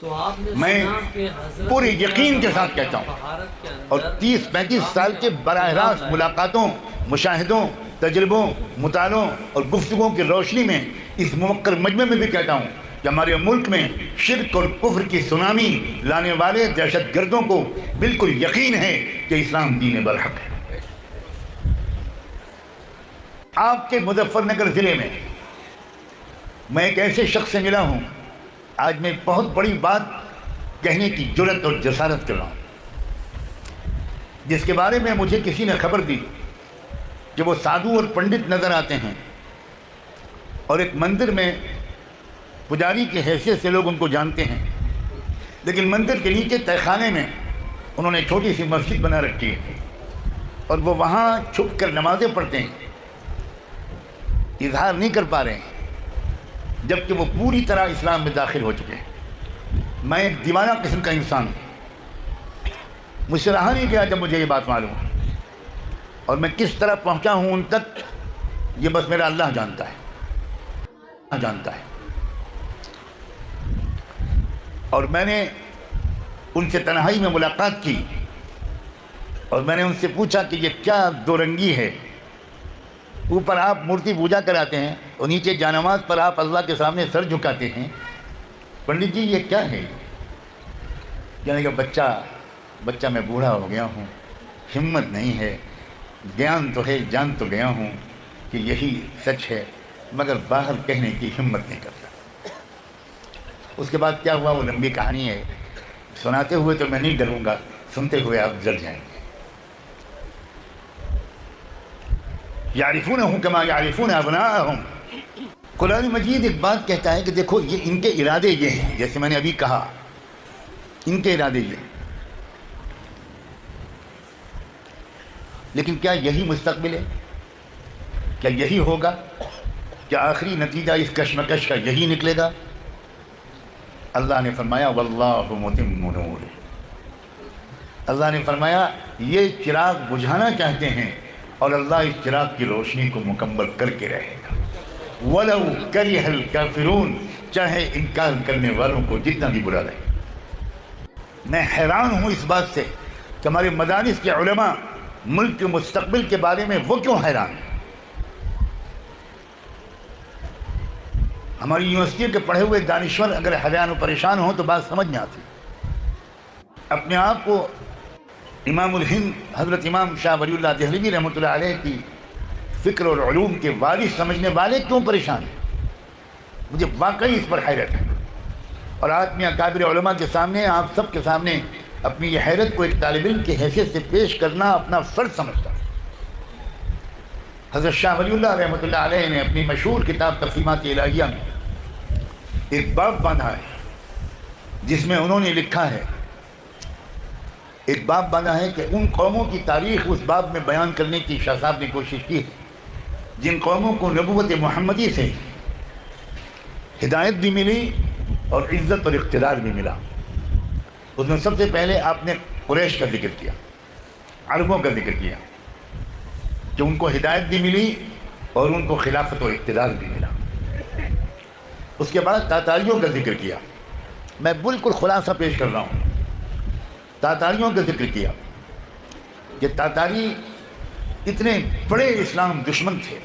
میں پورے یقین کے ساتھ کہتا ہوں، اور 30-35 سال کے براہ راست ملاقاتوں، مشاہدوں، تجربوں، مطالعوں اور گفتگوں کی روشنی میں اس موقر مجمع میں بھی کہتا ہوں کہ ہمارے ملک میں شرک اور کفر کی سونامی لانے والے دہشت گردوں کو بالکل یقین ہے کہ اسلام دین برحق ہے۔ آپ کے مظفر نگر ضلع میں ایک ایسے شخص سے ملا ہوں، آج میں بہت بڑی بات کہنے کی جرأت اور جسارت کر رہا ہوں، جس کے بارے میں مجھے کسی نے خبر دی کہ وہ سادھو اور پنڈت نظر آتے ہیں، اور ایک مندر میں پجاری کی حیثیت سے لوگ ان کو جانتے ہیں، لیکن مندر کے نیچے تہہ خانے میں انہوں نے چھوٹی سی مسجد بنا رکھی ہے، اور وہ وہاں چھپ کر نمازیں پڑھتے ہیں، اظہار نہیں کر پا رہے ہیں، جبکہ وہ پوری طرح اسلام میں داخل ہو چکے ہیں۔ میں ایک دیوانہ قسم کا انسان ہوں، مجھ سے رہا نہیں گیا جب مجھے یہ بات معلوم ہے، اور میں کس طرح پہنچا ہوں ان تک یہ بس میرا اللہ جانتا ہے۔ اور میں نے ان سے تنہائی میں ملاقات کی، اور میں نے ان سے پوچھا کہ یہ کیا دو رنگی ہے، اوپر آپ مورتی پوجا کراتے ہیں اور نیچے جانماز پر آپ اللہ کے سامنے سر جھکاتے ہیں، پنڈت جی یہ کیا ہے؟ یعنی کہ بچہ میں بوڑھا ہو گیا ہوں، ہمت نہیں ہے، گیان تو ہے، جان تو گیا ہوں کہ یہی سچ ہے، مگر باہر کہنے کی ہمت نہیں کرتا۔ اس کے بعد کیا ہوا وہ لمبی کہانی ہے، سناتے ہوئے تو میں نہیں ڈروں گا، سنتے ہوئے آپ جل جائیں گے۔ یعرفونہ کما یعرفون ابناءہم، قرآن مجید ایک بات کہتا ہے کہ دیکھو یہ ان کے ارادے یہ ہیں، جیسے میں نے ابھی کہا ان کے ارادے یہ ہیں، لیکن کیا یہی مستقبل ہے؟ کیا یہی ہوگا؟ کیا آخری نتیجہ اس کشمکش کا یہی نکلے گا؟ اللہ نے فرمایا واللہ متم نورہ، اللہ نے فرمایا یہ چراغ بجھانا چاہتے ہیں اور اللہ اس چراغ کی روشنی کو مکمل کر کے رہے گا، وَلَوْ كَرِهَ الْكَافِرُونَ، چاہے انکار کرنے والوں کو جتنا بھی برا لگے۔ میں حیران ہوں اس بات سے کہ ہمارے مدارس کے علماء ملک کے مستقبل کے بارے میں وہ کیوں حیران ہیں؟ ہماری یونیورسٹی کے پڑھے ہوئے دانشور اگر حیران و پریشان ہوں تو بات سمجھ میں آتی۔ اپنے آپ کو امام الہند حضرت امام شاہ ولی اللہ دہلوی رحمۃ اللہ علیہ کی فکر اور علوم کے وارث سمجھنے والے کیوں پریشان ہیں؟ مجھے واقعی اس پر حیرت ہے، اور آج میں اکابر علماء کے سامنے، آپ سب کے سامنے اپنی یہ حیرت کو ایک طالب علم کی حیثیت سے پیش کرنا اپنا فرض سمجھتا ہوں۔ حضرت شاہ ولی اللہ رحمۃ اللہ علیہ نے اپنی مشہور کتاب تقسیمات الہیہ میں ایک باب باندھا ہے، جس میں انہوں نے لکھا ہے، ایک باب باندھا ہے کہ ان قوموں کی تاریخ اس باب میں بیان کرنے کی شاہ صاحب نے کوشش کی ہے جن قوموں کو نبوت محمدی سے ہدایت بھی ملی اور عزت اور اقتدار بھی ملا۔ اس میں سب سے پہلے آپ نے قریش کا ذکر کیا، عربوں کا ذکر کیا کہ ان کو ہدایت بھی ملی اور ان کو خلافت و اقتدار بھی ملا۔ اس کے بعد تاتاریوں کا ذکر کیا، میں بالکل خلاصہ پیش کر رہا ہوں، تاتاریوں کا ذکر کیا کہ تاتاری اتنے بڑے اسلام دشمن تھے،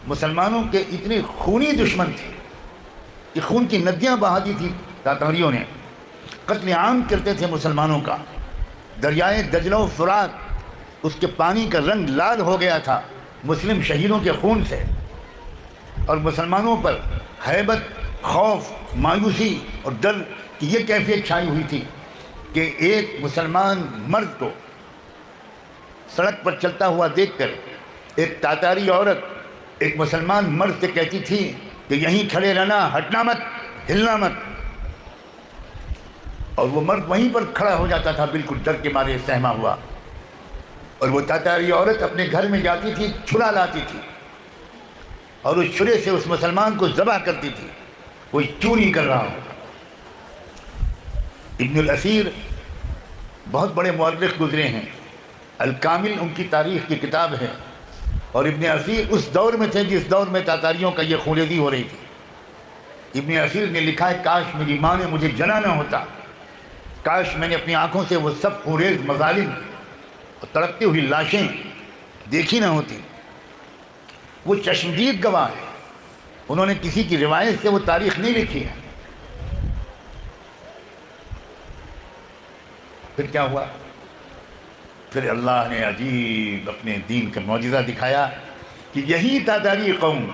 مسلمانوں کے اتنے خونی دشمن تھے کہ خون کی ندیاں بہا دی تھی تاتاریوں نے، قتل عام کرتے تھے مسلمانوں کا، دریائے دجلہ و فرات اس کے پانی کا رنگ لال ہو گیا تھا مسلم شہیدوں کے خون سے، اور مسلمانوں پر ہیبت، خوف، مایوسی اور ڈر کی یہ کیفیت چھائی ہوئی تھی کہ ایک مسلمان مرد کو سڑک پر چلتا ہوا دیکھ کر ایک تاتاری عورت ایک مسلمان مرد سے کہتی تھی کہ یہیں کھڑے رہنا، ہٹنا مت، ہلنا مت، اور وہ مرد وہیں پر کھڑا ہو جاتا تھا بالکل ڈر کے مارے سہما ہوا، اور وہ تاتاری عورت اپنے گھر میں جاتی تھی، چھرا لاتی تھی اور اس چھرے سے اس مسلمان کو ذبح کرتی تھی، کوئی چوری کر رہا ہو۔ ابن الاثیر بہت بڑے مورخ گزرے ہیں، الکامل ان کی تاریخ کی کتاب ہے، اور ابن اثیر اس دور میں تھے جس دور میں تاتاریوں کا یہ خونریزی ہو رہی تھی۔ ابن اسیر نے لکھا ہے کاش میری ماں نے مجھے جنا نہ ہوتا، کاش میں نے اپنی آنکھوں سے وہ سب خونریز مظالم اور تڑپتی ہوئی لاشیں دیکھی نہ ہوتی۔ وہ چشمدید گواہ ہے، انہوں نے کسی کی روایت سے وہ تاریخ نہیں لکھی ہے۔ پھر کیا ہوا؟ پھر اللہ نے عجیب اپنے دین کا معجزہ دکھایا کہ یہی تاتاری قوم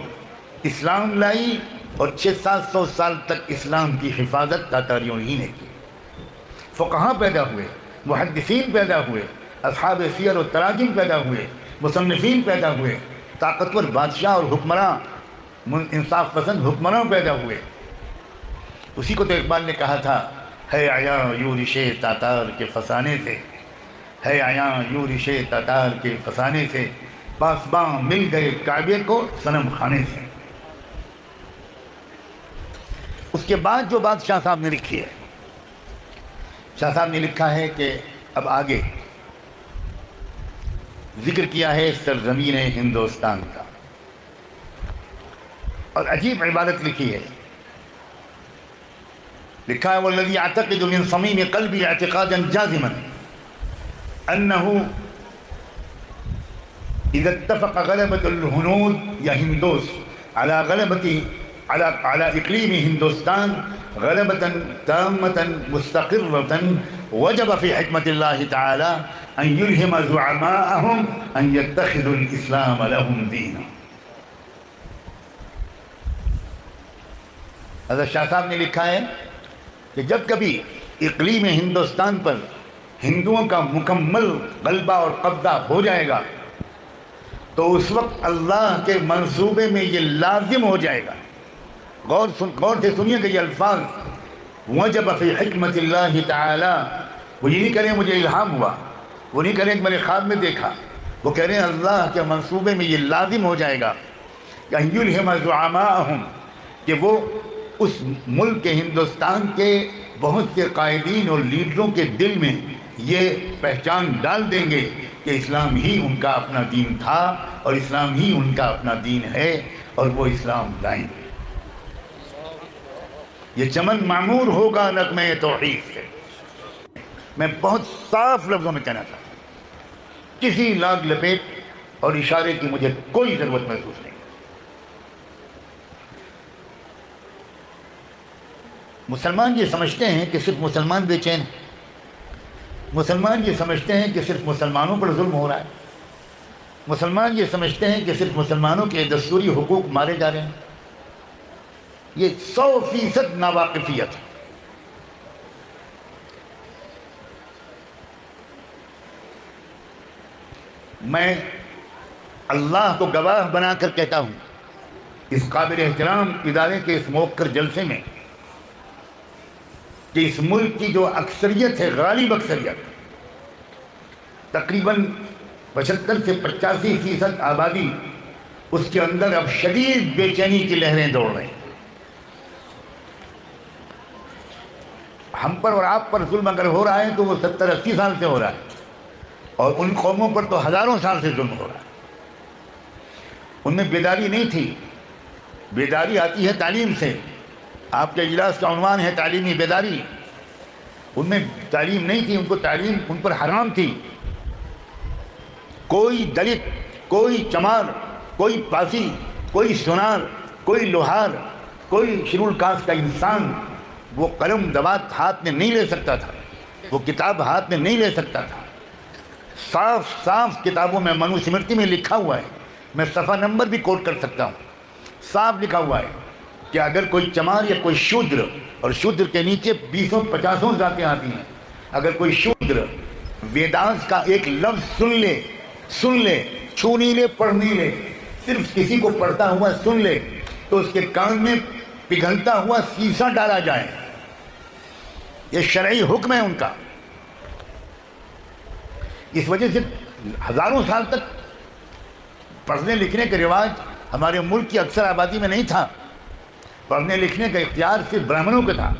اسلام لائی اور 600-700 سال تک اسلام کی حفاظت تاتاریوں ہی نے کی۔ فقہاء پیدا ہوئے، محدثین پیدا ہوئے، اصحاب سیر و تراجم پیدا ہوئے، مصنفین پیدا ہوئے، طاقتور بادشاہ اور حکمراں، انصاف پسند حکمراں پیدا ہوئے۔ اسی کو تو اقبال نے کہا تھا، ہے عیاں یورش تاتار کے فسانے سے، ہے عیاں یورش تاتار کے فسانے سے، پاسباں مل گئے کعبے کو صنم خانے سے۔ اس کے بعد جو بات شاہ صاحب نے لکھی ہے، شاہ صاحب نے لکھا ہے کہ اب آگے ذکر کیا ہے سرزمین ہندوستان کا، اور عجیب عبارت لکھی ہے، لکھا ہے والذی اعتقد من صمیم قلبی اعتقادا جازما انه اذا اتفق غلبة الهنود یا ہندوس على اقلیم ہندوستان غلبة تامة مستقرة وجب في حکمت اللہ تعالی ان يلهم زعماءهم ان يتخذوا الاسلام لهم دینا۔ حضرت شاہ صاحب نے لکھا ہے کہ جب کبھی اقلیم ہندوستان پر ہندوؤں کا مکمل غلبہ اور قبضہ ہو جائے گا تو اس وقت اللہ کے منصوبے میں یہ لازم ہو جائے گا۔ غور سے سنیے کہ یہ الفاظ وجب فی حکمت اللہ تعالی، وہ یہ نہیں کہہ رہے ہیں مجھے الہام ہوا، وہ نہیں کہہ رہے ہیں کہ میں نے خواب میں دیکھا، وہ کہہ رہے ہیں اللہ کے منصوبے میں یہ لازم ہو جائے گا کہ ان یلہم زعماءہم، کہ وہ اس ملک ہندوستان کے بہت سے قائدین اور لیڈروں کے دل میں یہ پہچان ڈال دیں گے کہ اسلام ہی ان کا اپنا دین تھا اور اسلام ہی ان کا اپنا دین ہے، اور وہ اسلام لائیں گے۔ یہ چمن معمور ہوگا نغمہ توحید سے۔ میں بہت صاف لفظوں میں کہنا چاہتا ہوں، کسی لاگ لپیٹ اور اشارے کی مجھے کوئی ضرورت محسوس نہیں۔ مسلمان یہ سمجھتے ہیں کہ صرف مسلمان بے چین ہیں، مسلمان یہ سمجھتے ہیں کہ صرف مسلمانوں پر ظلم ہو رہا ہے، مسلمان یہ سمجھتے ہیں کہ صرف مسلمانوں کے دستوری حقوق مارے جا رہے ہیں۔ یہ 100% ناواقفیت ہے۔ میں اللہ کو گواہ بنا کر کہتا ہوں اس قابل احترام ادارے کے اس موقر جلسے میں کہ اس ملک کی جو اکثریت ہے، غالب اکثریت، تقریباً 75 سے 85% آبادی، اس کے اندر اب شدید بے چینی کی لہریں دوڑ رہی ہیں۔ ہم پر اور آپ پر ظلم اگر ہو رہا ہے تو وہ 70-80 سال سے ہو رہا ہے، اور ان قوموں پر تو ہزاروں سال سے ظلم ہو رہا ہے۔ ان میں بیداری نہیں تھی، بیداری آتی ہے تعلیم سے۔ آپ کے اجلاس کا عنوان ہے تعلیمی بیداری۔ ان میں تعلیم نہیں تھی، ان کو تعلیم ان پر حرام تھی۔ کوئی دلت، کوئی چمار، کوئی پاسی، کوئی سونار، کوئی لوہار، کوئی شیڈول کاسٹ کا انسان وہ قلم دوات ہاتھ میں نہیں لے سکتا تھا، وہ کتاب ہاتھ میں نہیں لے سکتا تھا۔ صاف صاف کتابوں میں منو سمرتی میں لکھا ہوا ہے، میں صفحہ نمبر بھی کوٹ کر سکتا ہوں، صاف لکھا ہوا ہے کہ اگر کوئی چمار یا کوئی شودر، اور شودر کے نیچے 20-50 ذاتیں آتی ہیں، اگر کوئی شودر ویدانت کا ایک لفظ سن لے، چھو نہیں لے، پڑھ نہیں لے، صرف کسی کو پڑھتا ہوا سن لے تو اس کے کان میں پگھلتا ہوا سیسا ڈالا جائے۔ یہ شرعی حکم ہے ان کا۔ اس وجہ سے ہزاروں سال تک پڑھنے لکھنے کا رواج ہمارے ملک کی اکثر آبادی میں نہیں تھا۔ پڑھنے لکھنے کا اختیار صرف برہمنوں کا تھا،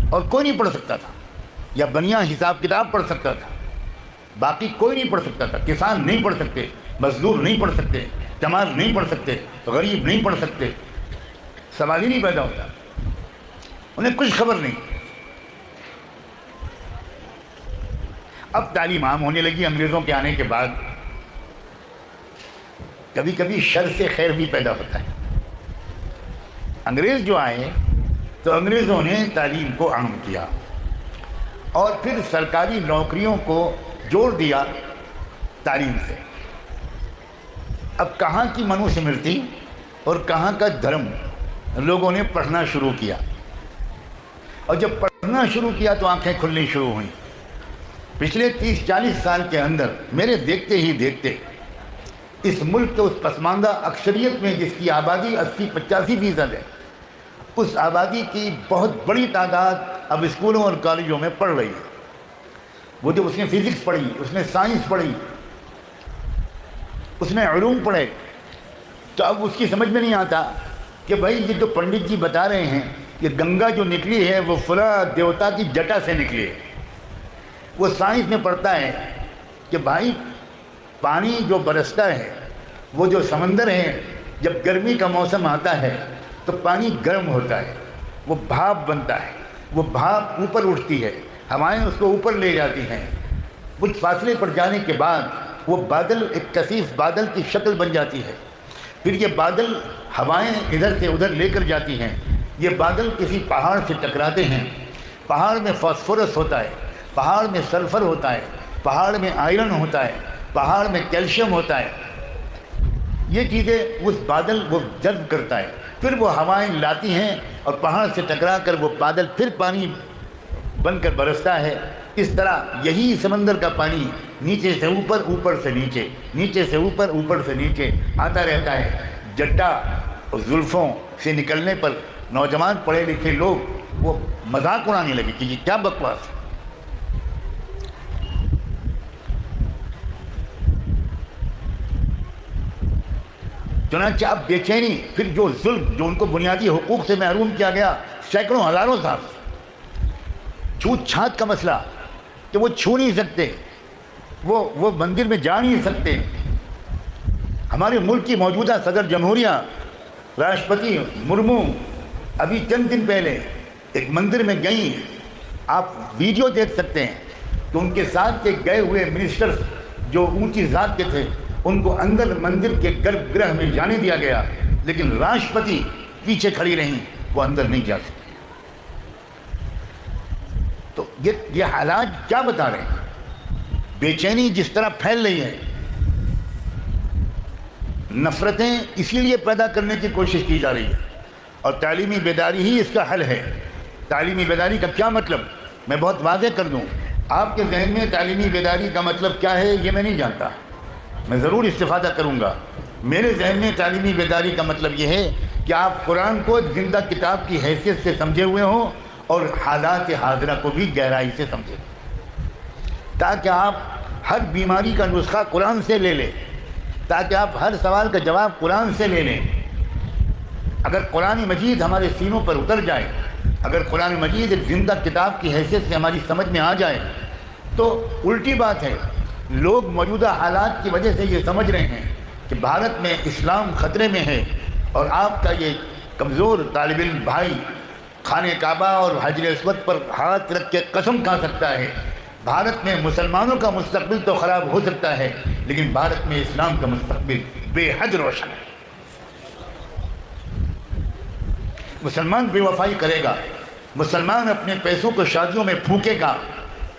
اور کوئی نہیں پڑھ سکتا تھا، یا بنیا حساب کتاب پڑھ سکتا تھا، باقی کوئی نہیں پڑھ سکتا تھا۔ کسان نہیں پڑھ سکتے، مزدور نہیں پڑھ سکتے، چمار نہیں پڑھ سکتے، غریب نہیں پڑھ سکتے، سوال ہی نہیں پیدا ہوتا۔ انہیں کچھ خبر نہیں۔ اب تعلیم عام ہونے لگی انگریزوں کے آنے کے بعد، کبھی کبھی شر سے خیر بھی پیدا ہوتا ہے۔ انگریز جو آئے تو انگریزوں نے تعلیم کو عام کیا اور پھر سرکاری نوکریوں کو جوڑ دیا تعلیم سے۔ اب کہاں کی منو سمرتی اور کہاں کا دھرم، لوگوں نے پڑھنا شروع کیا، اور جب پڑھنا شروع کیا تو آنکھیں کھلنی شروع ہوئیں۔ پچھلے 30-40 سال کے اندر میرے دیکھتے ہی دیکھتے اس ملک کے اس پسماندہ اکثریت میں جس کی آبادی 80-85% ہے، اس آبادی کی بہت بڑی تعداد اب اسکولوں اور کالجوں میں پڑھ رہی ہے۔ وہ جو اس نے فزکس پڑھی، اس نے سائنس پڑھی، اس نے علوم پڑھے، تو اب اس کی سمجھ میں نہیں آتا کہ بھائی یہ جو پنڈت جی بتا رہے ہیں کہ گنگا جو نکلی ہے وہ فلاں دیوتا کی جٹا سے نکلی ہے۔ وہ سائنس میں پڑھتا ہے کہ بھائی پانی جو برستا ہے، وہ جو سمندر ہے، جب گرمی کا موسم آتا ہے تو پانی گرم ہوتا ہے، وہ بھاپ بنتا ہے، وہ بھاپ اوپر اٹھتی ہے، ہوائیں اس کو اوپر لے جاتی ہیں، کچھ فاصلے پر جانے کے بعد وہ بادل ایک کثیف بادل کی شکل بن جاتی ہے۔ پھر یہ بادل ہوائیں ادھر سے ادھر لے کر جاتی ہیں، یہ بادل کسی پہاڑ سے ٹکراتے ہیں، پہاڑ میں فاسفورس ہوتا ہے، پہاڑ میں سلفر ہوتا ہے، پہاڑ میں آئرن ہوتا ہے، پہاڑ میں کیلشیم ہوتا ہے، یہ چیزیں اس بادل وہ جذب کرتا ہے، پھر وہ ہوائیں لاتی ہیں اور پہاڑ سے ٹکرا کر وہ بادل پھر پانی بن کر برستا ہے۔ اس طرح یہی سمندر کا پانی نیچے سے اوپر، اوپر سے نیچے، نیچے سے اوپر، اوپر سے نیچے آتا رہتا ہے۔ جٹا اور زلفوں سے نکلنے پر نوجوان پڑھے لکھے لوگ وہ مذاق اڑانے لگے کہ یہ کیا بکواس ہے۔ چنانچہ اب بے چینی، پھر جو ظلم جو ان کو بنیادی حقوق سے محروم کیا گیا سینکڑوں ہزاروں سال، چھوت چھات کا مسئلہ کہ وہ چھو نہیں سکتے، وہ مندر میں جا نہیں سکتے۔ ہمارے ملک کی موجودہ صدر جمہوریہ راشٹرپتی مرمو ابھی چند دن پہلے ایک مندر میں گئیں، آپ ویڈیو دیکھ سکتے ہیں کہ ان کے ساتھ کے گئے ہوئے منسٹرز جو اونچی ذات کے تھے ان کو اندر مندر کے گربھ گرہ میں جانے دیا گیا، لیکن راشٹرپتی پیچھے کھڑی رہیں، وہ اندر نہیں جا سکتے۔ تو یہ حالات کیا بتا رہے ہیں؟ بے چینی جس طرح پھیل رہی ہے، نفرتیں اسی لیے پیدا کرنے کی کوشش کی جا رہی ہے، اور تعلیمی بیداری ہی اس کا حل ہے۔ تعلیمی بیداری کا کیا مطلب میں بہت واضح کر دوں، آپ کے ذہن میں تعلیمی بیداری کا مطلب کیا ہے یہ میں نہیں جانتا، میں ضرور استفادہ کروں گا۔ میرے ذہن میں تعلیمی بیداری کا مطلب یہ ہے کہ آپ قرآن کو زندہ کتاب کی حیثیت سے سمجھے ہوئے ہوں اور حالات حاضرہ کو بھی گہرائی سے سمجھیں، تاکہ آپ ہر بیماری کا نسخہ قرآن سے لے لیں، تاکہ آپ ہر سوال کا جواب قرآن سے لے لیں۔ اگر قرآن مجید ہمارے سینوں پر اتر جائے، اگر قرآن مجید ایک زندہ کتاب کی حیثیت سے ہماری سمجھ میں آ جائے تو الٹی بات ہے، لوگ موجودہ حالات کی وجہ سے یہ سمجھ رہے ہیں کہ بھارت میں اسلام خطرے میں ہے، اور آپ کا یہ کمزور طالب علم بھائی خانہ کعبہ اور حجر اسود پر ہاتھ رکھ کے قسم کھا سکتا ہے بھارت میں مسلمانوں کا مستقبل تو خراب ہو سکتا ہے لیکن بھارت میں اسلام کا مستقبل بے حد روشن ہے۔ مسلمان بے وفائی کرے گا، مسلمان اپنے پیسوں کو شادیوں میں پھونکے گا،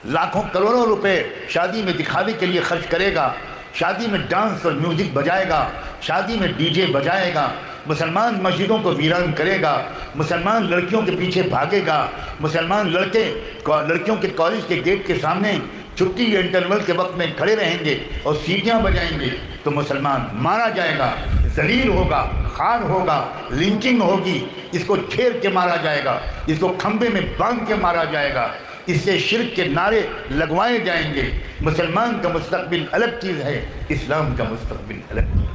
لاکھوں کروڑوں روپے شادی میں دکھاوے کے لیے خرچ کرے گا، شادی میں ڈانس اور میوزک بجائے گا، شادی میں ڈی جے بجائے گا، مسلمان مسجدوں کو ویران کرے گا، مسلمان لڑکیوں کے پیچھے بھاگے گا، مسلمان لڑکیوں کے کالج کے گیٹ کے سامنے چھٹی یا انٹرول کے وقت میں کھڑے رہیں گے اور سیٹیاں بجائیں گے، تو مسلمان مارا جائے گا، ذلیل ہوگا، خار ہوگا، لنچنگ ہوگی، اس کو چھیر کے مارا جائے گا، اس کو کھمبے میں باندھ کے مارا جائے گا، اس سے شرک کے نعرے لگوائے جائیں گے۔ مسلمان کا مستقبل الگ چیز ہے، اسلام کا مستقبل الگ چیز ہے۔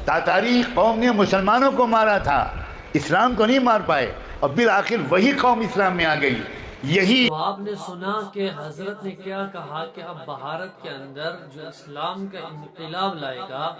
تاتاری قوم نے مسلمانوں کو مارا تھا، اسلام کو نہیں مار پائے، اور بالآخر وہی قوم اسلام میں آ گئی۔ یہی تو آپ نے سنا کہ حضرت نے کیا کہا کہ اب بھارت کے اندر جو اسلام کا انقلاب لائے گا،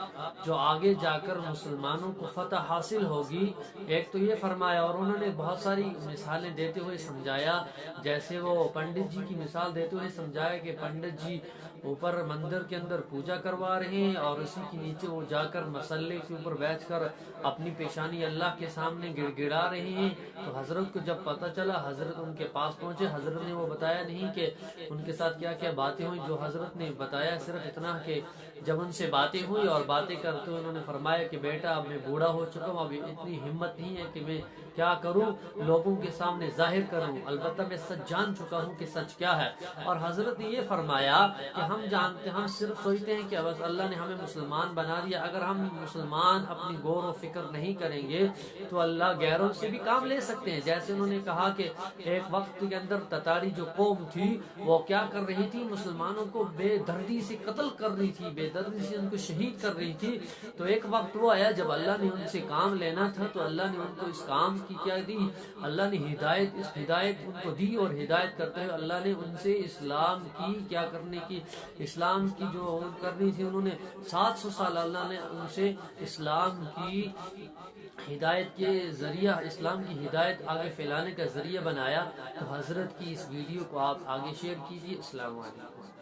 جو آگے جا کر مسلمانوں کو فتح حاصل ہوگی، ایک تو یہ فرمایا، اور انہوں نے بہت ساری مثالیں دیتے ہوئے سمجھایا، جیسے وہ پنڈت جی کی مثال دیتے ہوئے سمجھایا کہ پنڈت جی اوپر مندر کے اندر پوجا کروا رہے ہیں اور اسی کے نیچے وہ جا کر مسلے کے اوپر بیٹھ کر اپنی پیشانی اللہ کے سامنے گڑ گڑا رہے ہیں۔ تو حضرت کو جب پتہ چلا، حضرت ان کے پاس پہنچے، حضرت نے وہ بتایا نہیں کہ ان کے ساتھ کیا کیا باتیں ہوئی، جو حضرت نے بتایا صرف اتنا کہ جب ان سے باتیں ہوئی اور باتیں کرتے ہوئے انہوں نے فرمایا کہ بیٹا اب میں بوڑھا ہو چکا ہوں، اب اتنی ہمت نہیں ہے کہ میں کیا کروں، لوگوں کے سامنے ظاہر کروں، البتہ میں سچ جان چکا ہوں کہ سچ کیا ہے۔ اور حضرت نے یہ فرمایا کہ ہم جانتے، ہم صرف سوچتے ہیں کہ بس اللہ نے ہمیں مسلمان بنا دیا، اگر ہم مسلمان اپنی غور و فکر نہیں کریں گے تو اللہ غیروں سے بھی کام لے سکتے ہیں۔ جیسے انہوں نے کہا کہ ایک وقت کے اندر تتاری جو قوم تھی وہ کیا کر رہی تھی، مسلمانوں کو بے دردی سے قتل کر رہی تھی، بے دردی سے ان کو شہید کر رہی تھی۔ تو ایک وقت وہ آیا جب اللہ نے ان سے کام لینا تھا تو اللہ نے ان کو اس کام کی کیا دی، اللہ نے ہدایت، اس ہدایت ان کو دی، اور ہدایت کرتے ہوئے اللہ نے ان سے اسلام کی کیا کرنے کی، اسلام کی جو کرنی تھی، انہوں نے 700 سال اللہ نے ان سے اسلام کی ہدایت کے ذریعہ، اسلام کی ہدایت آگے پھیلانے کا ذریعہ بنایا۔ تو حضرت کی اس ویڈیو کو آپ آگے شیئر کیجیے۔ السلام علیکم۔